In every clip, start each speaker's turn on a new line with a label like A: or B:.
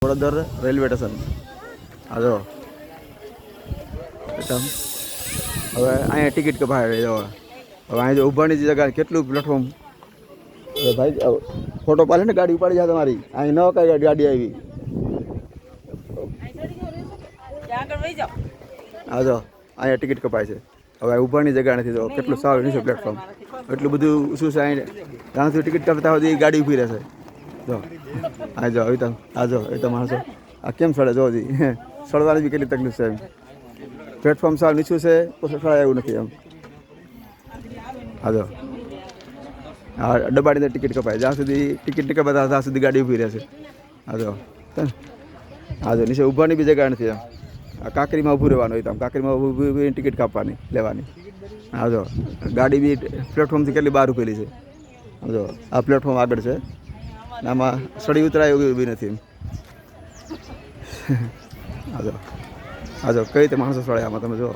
A: Vadodara railway station આ જો હવે અહીંયા ટિકિટ કપાય જો હવે અહીંયા જો ઊભાની જગ્યા કેટલું પ્લેટફોર્મ ભાઈ ફોટો પાડે ને ગાડી ઉપાડી જાય તમારી અહીં ન કઈ ગાડી આવી હા જો અહીંયા ટિકિટ કપાય છે હવે ઊભાની જગ્યા નથી જો કેટલું સારું નહીં છે પ્લેટફોર્મ એટલું બધું શું છે અહીં ત્યાં સુધી ટિકિટ કરતા હોય ગાડી ઊભી રહેશે જો આ જો હવે તો આ જો એ તો માણસો આ કેમ સડે જો હજી સડવાની બી કેટલી તકલીફ છે એમ પ્લેટફોર્મ સાવ નીચું છે પછી સડાય એવું નથી એમ હા જો હા ડબ્બાની ટિકિટ કપાય જ્યાં સુધી ટિકિટ નહીં કપાતા ત્યાં સુધી ગાડી ઊભી રહેશે હા જો નીચે ઊભાની બી જગ્યા નથી એમ આ કાંકરીમાં ઊભું રહેવાનું હોય તો કાંકરીમાં ઊભી ટિકિટ કાપવાની લેવાની હા જો ગાડી બી પ્લેટફોર્મથી કેટલી બહાર ઊભેલી છે જો આ પ્લેટફોર્મ આગળ છે આમાં સડી ઉતરાય એવું બી નથી હા જો કઈ રીતે માણસો સળે આમાં તમે જુઓ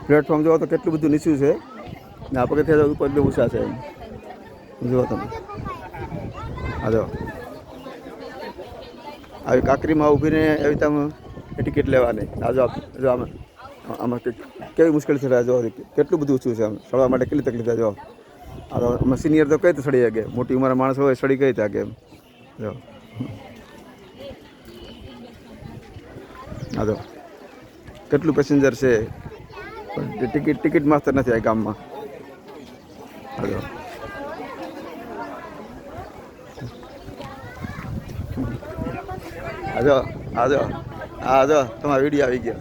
A: પ્લેટફોર્મ જુઓ તો કેટલું બધું નીચું છે ને આ પગથિયા ઉપર બી ઊંચા છે એમ જુઓ તમે હા જો આવી કાંકરીમાં ઊભીને એવી તમે ટિકિટ લેવાની આ જો આમાં કેવી મુશ્કેલ છે જો કેટલું બધું ઊંચું છે આમ સળવા માટે કેટલી તકલીફ થાય જો અમે સિનિયર તો કઈ રીતે સડી શકે મોટી ઉંમરના માણસો હોય સડી કઈ શકે એમ જો હા તો કેટલું પેસેન્જર છે ટિકિટ માસ્તર નથી આ ગામમાં હા જો તમારો વિડીયો આવી ગયો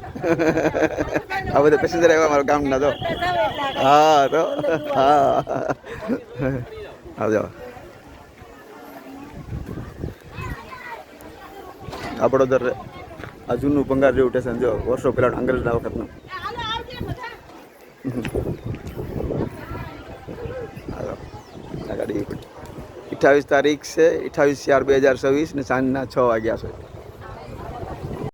A: આ બધા પેસેન્જર આવ્યા મારા ગામના તો હા તો હા જો આ વડોદર આ જૂનું ભંગાર જેવું સ્ટેશન જો વર્ષો પહેલાં અંગ્રેજના વખતનું આ ગાડી 28 તારીખ છે 28/4/2024 ને સાંજના 6 વાગ્યા છે